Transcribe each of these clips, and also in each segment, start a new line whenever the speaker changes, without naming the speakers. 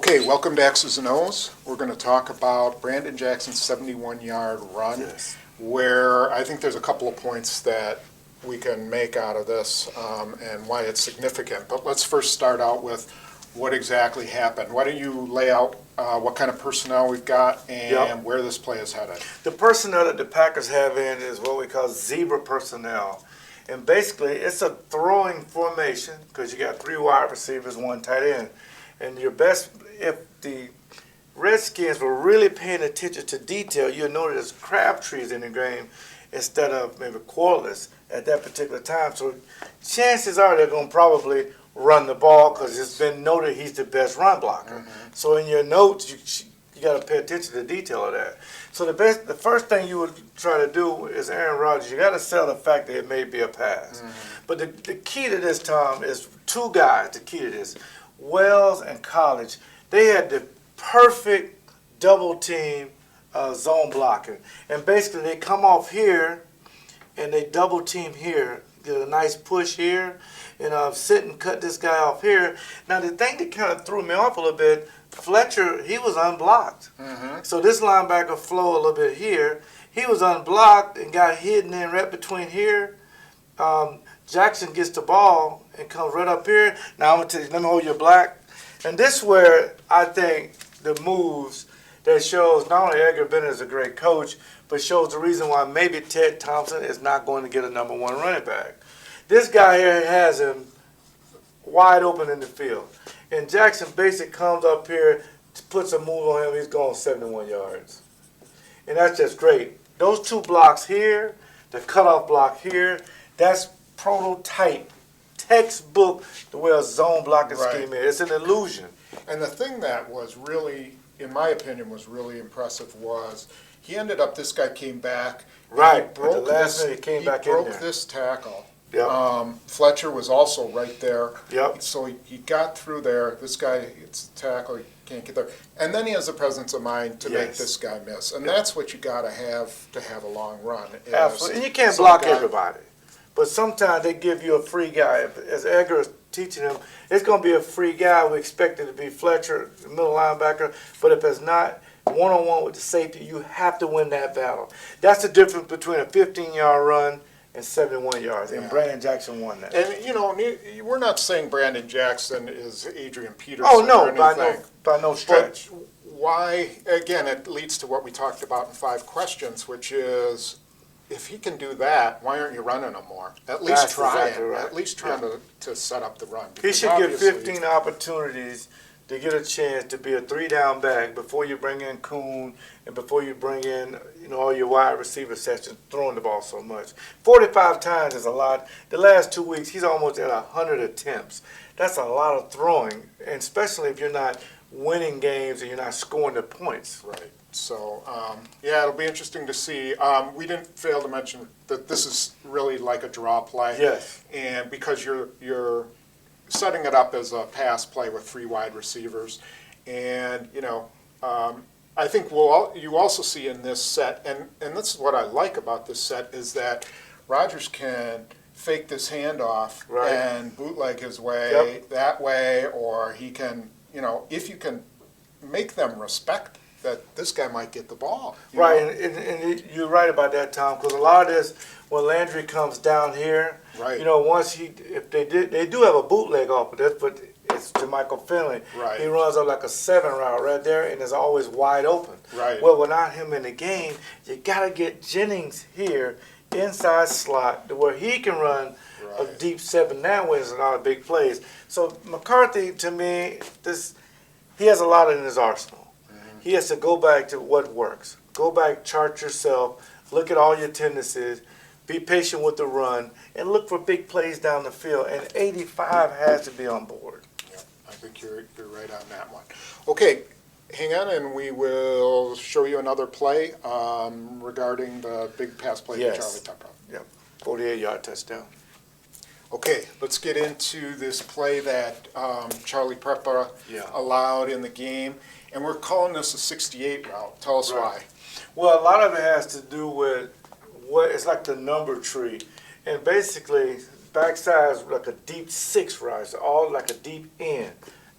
Okay, welcome to X's and O's. We're going to talk about Brandon Jackson's 71-yard run, where I think there's a couple of points that we can make out of this and why it's significant. But let's first start out with what exactly happened. Why don't you lay out what kind of personnel we've got and where this play is headed?
The personnel that the Packers have in is what we call zebra personnel. And basically, it's a throwing formation because you got 3 wide receivers, 1 tight end. And your best, if the Redskins were really paying attention to detail, you'll notice crab trees in the game instead of maybe quarters at that particular time. So chances are they're going to probably run the ball because it's been noted he's the best run blocker. So in your notes, you got to pay attention to the detail of that. So the first thing you would try to do is Aaron Rodgers. You got to sell the fact that it may be a pass. But the key to this, Tom, is 2 guys. The key to this. Wells and College, they had the perfect double team zone blocking. And basically they come off here and they double team here, get a nice push here, and sit and cut this guy off here. Now the thing that kind of threw me off a little bit, Fletcher, he was unblocked. So this linebacker flow a little bit here, he was unblocked and got hidden in right between here. Jackson gets the ball and comes right up here. Now I'm gonna tell you, let me hold your black. And this is where I think the moves that shows not only Edgar Bennett is a great coach, but shows the reason why maybe Ted Thompson is not going to get a #1 running back. This guy here has him wide open in the field. And Jackson basically comes up here, puts a move on him, he's going 71 yards. And that's just great. Those 2 blocks here, the cutoff block here, that's prototype, textbook, the way a zone blocking scheme is. It's an illusion.
And the thing that was really, in my opinion, was really impressive was he ended up, this guy came back.
Right,
he broke
the last minute he came back in there.
This tackle. Fletcher was also right there. So he got through there. This guy, it's a tackle, he can't get there. And then he has the presence of mind to make this guy miss. And that's what you got to have a long run.
Absolutely. And you can't block everybody. But sometimes they give you a free guy. As Edgar is teaching him, it's going to be a free guy. We expect it to be Fletcher, the middle linebacker. But if it's not one-on-one with the safety, you have to win that battle. That's the difference between a 15-yard run and 71 yards. And Brandon Jackson won that.
And, you know, we're not saying Brandon Jackson is Adrian Peterson
or
anything.
by no stretch.
But why, again, it leads to what we talked about in 5 questions, which is, if he can do that, why aren't you running him more? At least try it. At least trying to set up the run.
He should get 15 opportunities to get a chance to be a 3-down back before you bring in Kuhn and before you bring in all your wide receiver sessions throwing the ball so much. 45 times is a lot. The last 2 weeks, he's almost at 100 attempts. That's a lot of throwing, and especially if you're not winning games and you're not scoring the points.
Right. So, yeah, it'll be interesting to see. We didn't fail to mention that this is really like a draw play.
Yes.
And because you're setting it up as a pass play with 3 wide receivers. And, I think you also see in this set, and this is what I like about this set, is that Rodgers can fake this handoff and bootleg his way that way, or he can, if you can make them respect that this guy might get the ball.
And you're right about that, Tom, because a lot of this, when Landry comes down here, once if they do have a bootleg off of this, but it's Jermichael Finley. He runs up like a 7 route right there and is always wide open. Well, without him in the game, you got to get Jennings here inside slot to where he can run a deep 7. That way is a lot of big plays. So McCarthy, to me, he has a lot in his arsenal. He has to go back to what works. Go back, chart yourself, look at all your tendencies, be patient with the run, and look for big plays down the field. And 85 has to be on board.
Yeah, I think you're right on that one. Okay, hang on, and we will show you another play regarding the big pass play to Charlie Peprah.
48-yard touchdown.
Okay, let's get into this play that Charlie Peprah allowed in the game. And we're calling this a 68 route. Tell us why.
Well, a lot of it has to do with it's like the number tree. And basically, backside is like a deep 6 route. It's all like a deep end.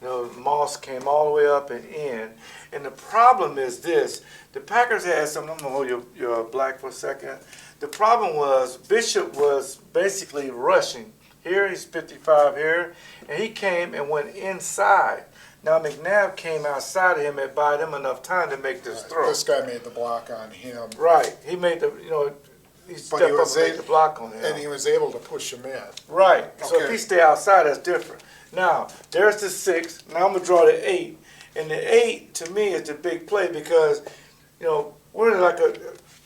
Moss came all the way up and in. And the problem is this. The Packers had something. I'm going to hold your black for a second. The problem was Bishop was basically rushing. Here, he's 55 here. And he came and went inside. Now, McNabb came outside of him and bought him enough time to make this throw.
This guy made the block on him.
Right. He made the, he stepped up and made the block on him.
And he was able to push him in.
Right. So
Okay.
if he stay outside, that's different. Now, there's the 6. Now I'm going to draw the 8. And the 8, to me, is the big play because, we're in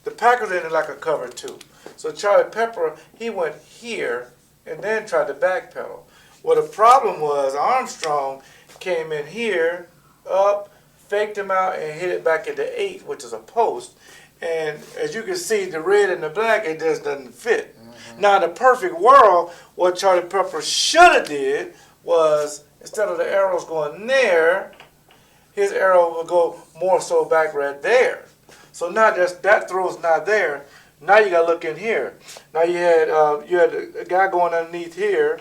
the Packers are in like a cover 2. So Charlie Peprah, he went here and then tried to backpedal. Well, the problem was Armstrong came in here, up, faked him out, and hit it back at the 8, which is a post. And as you can see, the red and the black, it just doesn't fit. Mm-hmm. Now, in the perfect world, what Charlie Peprah should have did was, instead of the arrows going there, his arrow will go more so back right there. So now that throw's not there. Now you got to look in here. Now you had a guy going underneath here.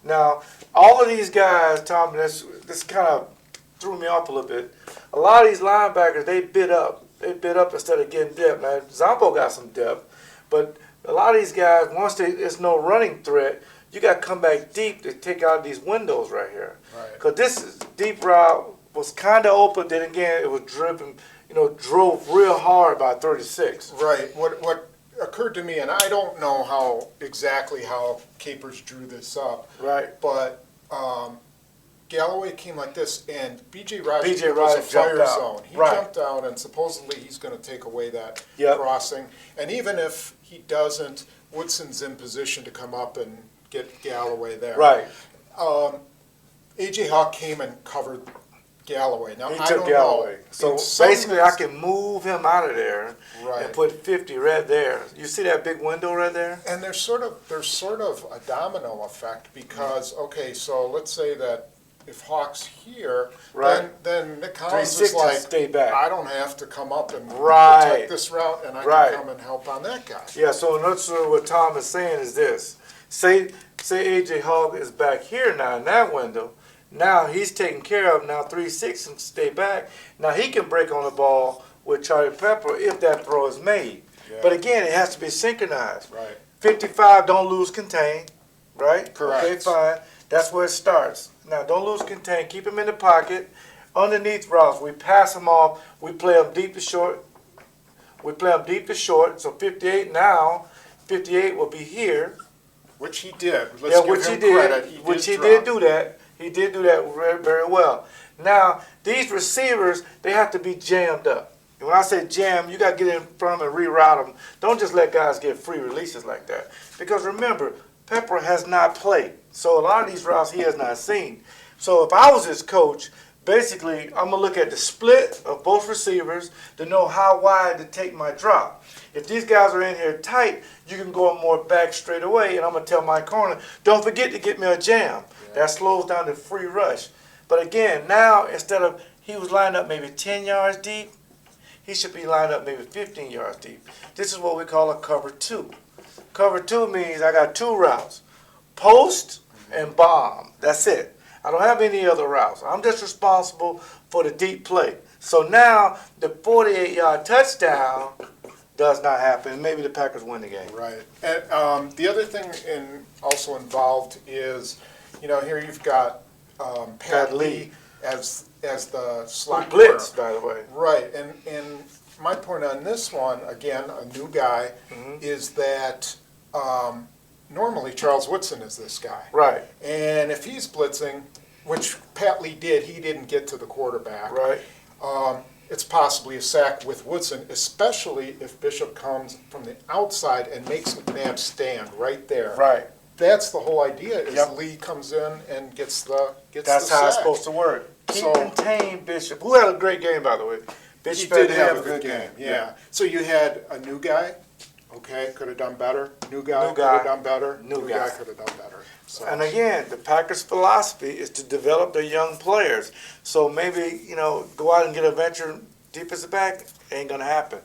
Now, all of these guys, Tom, this kind of threw me off a little bit. A lot of these linebackers, they bit up. They bit up instead of getting depth. Now, Zombo got some depth, but a lot of these guys, once there's no running threat, you got to come back deep to take out these windows right here. Because this deep route was kind of open. Then again, it was driven, drove real hard by 36.
Right. What occurred to me, and I don't know exactly how Capers drew this up.
Right.
But Galloway came like this, and B.J. Rogers
B.J.
was a
Rogers
fire
jumped out.
zone. He
Right.
jumped out, and supposedly he's going to take away that
Yep.
crossing. And even if he doesn't, Woodson's in position to come up and get Galloway there.
Right.
A.J. Hawk came and covered Galloway. Now,
He
I
took
don't
Galloway.
know.
So
In some
basically, I can move him out of there
Right.
and put 50 right there. You see that big window right there?
And there's sort of a domino effect because, okay, so let's say that if Hawk's here,
Right.
then Nick Collins is
360
like,
stay back.
I don't have to come up and
Right.
protect this route, and I
Right.
can come and help on that guy.
Yeah, so notice what Tom is saying is this. Say A.J. Hogg is back here now in that window. Now he's taken care of. Now 3-6 and stay back. Now he can break on the ball with Charlie Peprah if that throw is made.
Yeah.
But again, it has to be synchronized.
Right.
55, don't lose contain. Right?
Correct.
Okay, fine. That's where it starts. Now don't lose contain. Keep him in the pocket. Underneath routes, we pass them off. We play them deep to short. We play them deep to short. So 58 now, 58 will be here.
Which he did. Let's
Yeah,
give
which
him
he did.
credit.
He
drop.
did do that. He did do that very, very well. Now, these receivers, they have to be jammed up. And when I say jam, you got to get in front of them and reroute them. Don't just let guys get free releases like that. Because remember, Peprah has not played. So a lot of these routes he has not seen. So if I was his coach, basically, I'm going to look at the split of both receivers to know how wide to take my drop. If these guys are in here tight, you can go more back straight away, and I'm going to tell my corner, don't forget to get me a jam. Yeah. That slows down the free rush. But again, now, instead of he was lined up maybe 10 yards deep, he should be lined up maybe 15 yards deep. This is what we call a cover 2. Cover 2 means I got 2 routes, post and bomb. That's it. I don't have any other routes. I'm just responsible for the deep play. So now the 48-yard touchdown does not happen. Maybe the Packers win the game.
Right. And the other thing also involved is, here you've got Pat Lee as the slot
blitz,
corner.
by the way.
Right. And my point on this one, again, a new guy, is that normally Charles Woodson is this guy.
Right.
And if he's blitzing, which Pat Lee did, he didn't get to the quarterback.
Right.
It's possibly a sack with Woodson, especially if Bishop comes from the outside and makes McNabb stand right there.
Right.
That's the whole idea. Is
Yep.
Lee comes in and gets the
That's
the
how it's
sack.
supposed to work.
So-
Contain Bishop, who had a great game, by the way.
He
Bishop
did
had
have a good game. Yeah. So you had a new guy. Okay, could have done better. New guy
New
could have
guy.
done better.
New guy.
could have done better. So.
And again, the Packers' philosophy is to develop their young players. So maybe, go out and get a venture defensive back, ain't going to happen.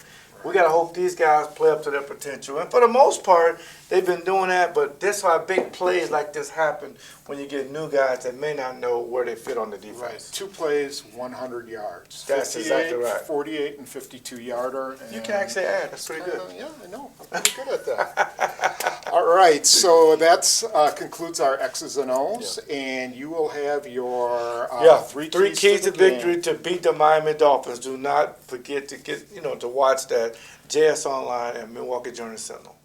We got to hope these guys play up to their potential. And for the most part, they've been doing that, but that's why big plays like this happen when you get new guys that may not know where they fit on the defense.
Right, 2 plays, 100 yards.
That's exactly right.
48 and 52 yarder.
You can actually add. That's pretty good.
Yeah, I know. I'm pretty good at that. All right, so that's concludes our X's and O's, and you will have your
Three keys to
the
victory
game.
to beat the Miami Dolphins. Do not forget to to watch that JS Online and Milwaukee Journal Sentinel.